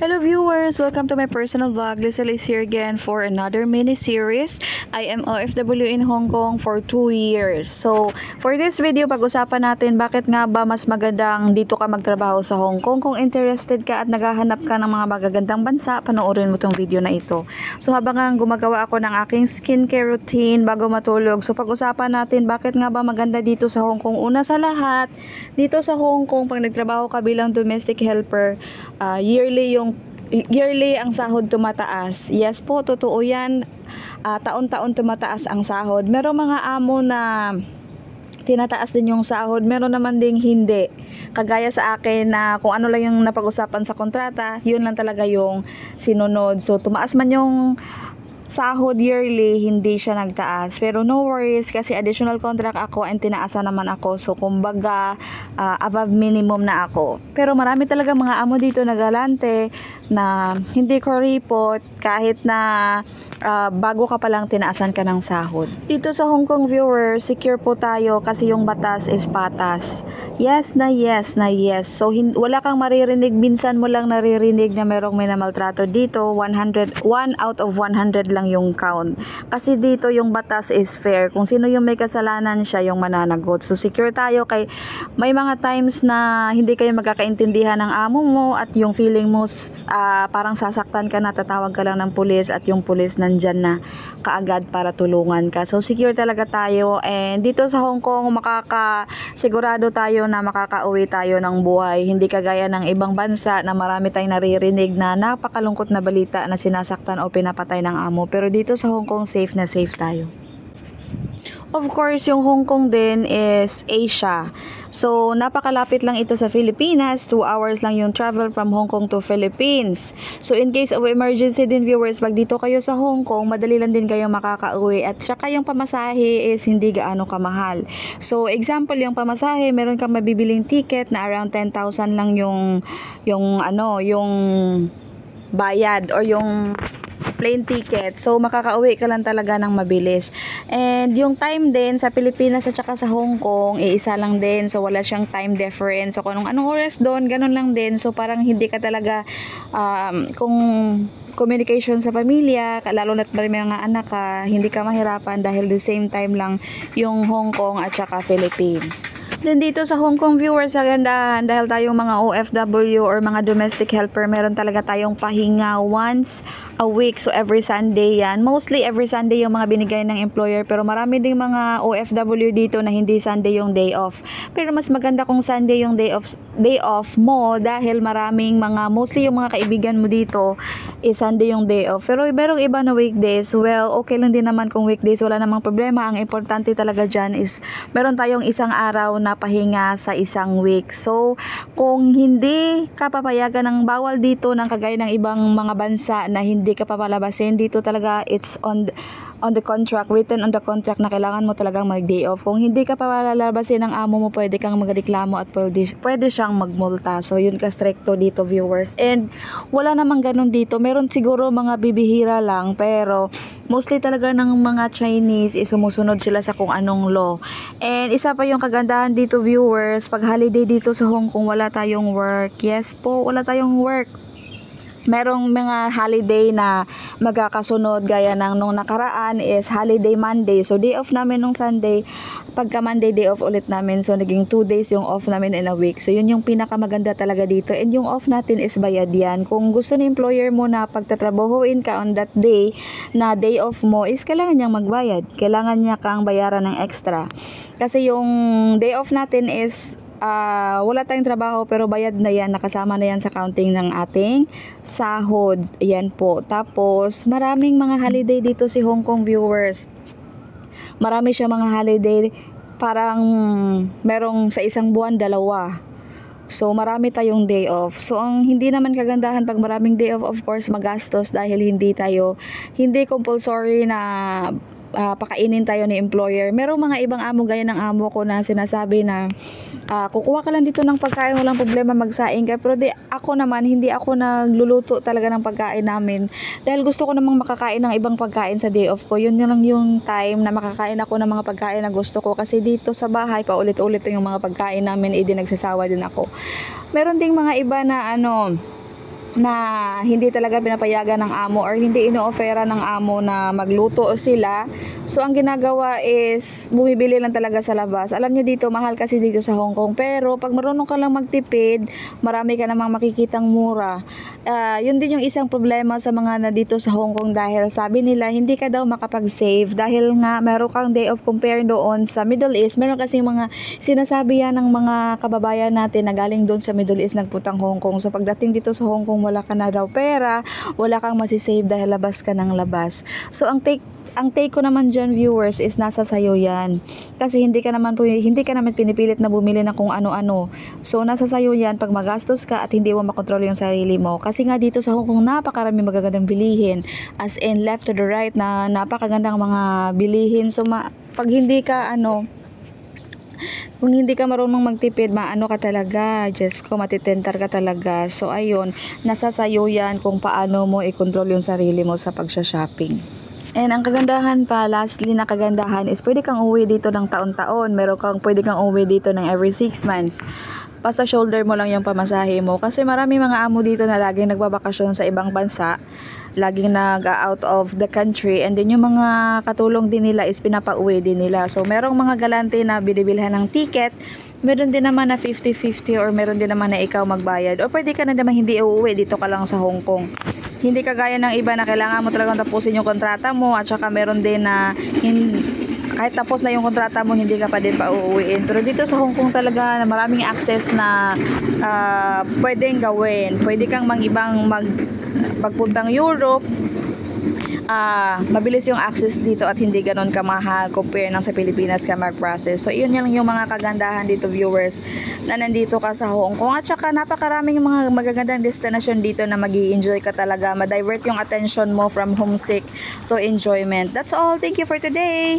Hello viewers! Welcome to my personal vlog. Lizelle is here again for another mini-series. I am OFW in Hong Kong for 2 years. So, for this video, pag-usapan natin bakit nga ba mas magandang dito ka magtrabaho sa Hong Kong. Kung interested ka at naghahanap ka ng mga magagandang bansa, panoorin mo tong video na ito. So, habang nga gumagawa ako ng aking skincare routine bago matulog, so pag-usapan natin bakit nga ba maganda dito sa Hong Kong. Una sa lahat, dito sa Hong Kong, pag nagtrabaho ka bilang domestic helper, yearly ang sahod tumataas. Yes po, totoo yan. Taon-taon tumataas ang sahod. Merong mga amo na tinataas din yung sahod. Meron naman ding hindi. Kagaya sa akin na kung ano lang yung napag-usapan sa kontrata, yun lang talaga yung sinunod. So, tumaas man yung sahod yearly, hindi siya nagtaas. Pero no worries kasi additional contract ako and tinaasan naman ako. So, kumbaga, above minimum na ako. Pero marami talaga mga amo dito na galante na hindi ko report kahit na bago ka palang tinaasan ka ng sahod. Dito sa Hong Kong viewers, secure po tayo kasi yung batas is patas. Yes na yes na yes. So, wala kang maririnig. Minsan mo lang naririnig na merong may namaltrato dito. 1 out of 100 lang yung count. Kasi dito yung batas is fair. Kung sino yung may kasalanan, siya yung mananagot. So, secure tayo kay may mga times na hindi kayo magkakaintindihan ng amo mo at yung feeling mo parang sasaktan ka na, tatawag ka lang ng pulis at yung pulis nandyan na kaagad para tulungan ka. So, secure talaga tayo and dito sa Hong Kong sigurado tayo na makakauwi tayo ng buhay. Hindi kagaya ng ibang bansa na marami tayong naririnig na napakalungkot na balita na sinasaktan o pinapatay ng amo. Pero dito sa Hong Kong, safe na safe tayo. Of course, yung Hong Kong din is Asia. So, napakalapit lang ito sa Pilipinas. 2 hours lang yung travel from Hong Kong to Philippines. So, in case of emergency din viewers, pag dito kayo sa Hong Kong, madali lang din kayo makakauwi. At saka yung pamasahe is hindi gaano kamahal. So, example, yung pamasahe, meron kang mabibiling ticket na around 10,000 lang yung bayad or yung plane ticket. So, makakauwi ka lang talaga ng mabilis. And yung time din sa Pilipinas at saka sa Hong Kong, isa lang din. So, wala siyang time difference. So, kung anong oras doon, ganun lang din. So, parang hindi ka talaga, kung communication sa pamilya, lalo na't may mga anak ka, hindi ka mahirapan dahil the same time lang yung Hong Kong at saka Philippines. Then dito sa Hong Kong viewers, agandahan dahil tayong mga OFW or mga domestic helper, meron talaga tayong pahinga once a week. So every Sunday yan. Mostly every Sunday yung mga binigay ng employer, pero marami ding mga OFW dito na hindi Sunday yung day off. Pero mas maganda kung Sunday yung day off mo dahil maraming mostly yung mga kaibigan mo dito is Sunday yung day off. Pero merong iba na weekdays, well, okay lang din naman kung weekdays, wala namang problema. Ang importante talaga dyan is meron tayong isang araw na pahinga sa isang week. So, kung hindi ka papayagan ng bawal dito ng kagaya ng ibang mga bansa na hindi ka papalabasin, dito talaga it's on the contract, written on the contract na kailangan mo talagang mag-day off. Kung hindi ka papalabasin ng amo mo, pwede kang magreklamo at pwede siyang magmulta. So, yun ka stricto dito viewers. And, wala namang ganun dito. Meron siguro mga bibihira lang, pero mostly talaga ng mga Chinese sumusunod sila sa kung anong law. And isa pa yung kagandahan dito viewers, pag holiday dito sa Hong Kong, wala tayong work. Yes po, wala tayong work. Merong mga holiday na magkakasunod gaya ng nung nakaraan is holiday Monday. So day off namin nung Sunday, pagka Monday day off ulit namin. So naging 2 days yung off namin in a week. So yun yung pinakamaganda talaga dito. And yung off natin is bayad yan. Kung gusto ng employer mo na pagtatrabahuin ka on that day na day off mo is kailangan niyang magbayad. Kailangan niya kang bayaran ng extra. Kasi yung day off natin is wala tayong trabaho pero bayad na yan, nakasama na yan sa counting ng ating sahod. Yan po. Tapos maraming mga holiday dito si Hong Kong viewers. Marami siya mga holiday, parang merong sa isang buwan 2. So marami tayong day off. So ang hindi naman kagandahan pag maraming day off, of course magastos dahil hindi compulsory na pakainin tayo ni employer. Merong mga ibang amo gaya ng amo ko na sinasabi na kukuha ka lang dito ng pagkain, walang problema, magsaing ka. Pero ako naman, hindi ako nagluluto talaga ng pagkain namin dahil gusto ko namang makakain ng ibang pagkain sa day off ko. Yun lang yung time na makakain ako ng mga pagkain na gusto ko, kasi dito sa bahay paulit-ulit yung mga pagkain namin, nagsasawa din ako. Meron ding mga iba na na hindi talaga pinapayagan ng amo or hindi ino-offera ng amo na magluto sila. So ang ginagawa is bumibili lang talaga sa labas. Alam niyo dito, mahal kasi dito sa Hong Kong, pero pag marunong ka lang magtipid, marami ka namang makikitang mura. Yun din yung isang problema sa mga na dito sa Hong Kong, dahil sabi nila hindi ka daw makapag-save dahil nga meron kang day of compare doon sa Middle East. Meron kasi mga sinasabi yan ng mga kababayan natin na galing doon sa Middle East nagpuntang Hong Kong. So pagdating dito sa Hong Kong, wala ka na daw pera, wala kang masisave dahil labas ka ng labas. So ang take ko naman dyan, viewers, is nasa sayo yan. Kasi hindi ka naman pinipilit na bumili ng kung ano-ano. So nasa sayo yan pag magastos ka at hindi mo makontrol yung sarili mo. Kasi nga dito sa Hong Kong, napakarami magagandang bilihin. As in, left to the right na napakagandang mga bilihin. So pag hindi ka kung hindi ka marunong magtipid, maano ka talaga, just ko matitentar ka talaga. So ayun, nasa sayo yan kung paano mo i-control yung sarili mo sa pagsha-shopping. And ang kagandahan pa, lastly na kagandahan is pwede kang uwi dito ng taon-taon. Pwede kang uwi dito ng every 6 months. Basta shoulder mo lang yung pamasahe mo. Kasi marami mga amo dito na laging nagbabakasyon sa ibang bansa. Laging nag-out of the country. And then yung mga katulong din nila is pinapauwi din nila. So merong mga galante na binibilhan ng ticket. Meron din naman na 50-50 or meron din naman na ikaw magbayad. O pwede ka na naman hindi uuwi, dito ka lang sa Hong Kong. Hindi kagaya ng iba na kailangan mo talagang tapusin yung kontrata mo, at saka meron din na kahit tapos na yung kontrata mo, hindi ka pa din pa uuwiin. Pero dito sa Hong Kong talaga, maraming access na pwedeng gawin. Pwede kang magpuntang Europe. Mabilis yung access dito at hindi ganon kamahal compare ng sa Pilipinas ka mag-process. So yun yung mga kagandahan dito, viewers, na nandito ka sa Hong Kong. At saka napakaraming mga magagandang destination dito na mag-i-enjoy ka talaga. Ma-divert yung attention mo from homesick to enjoyment. That's all. Thank you for today.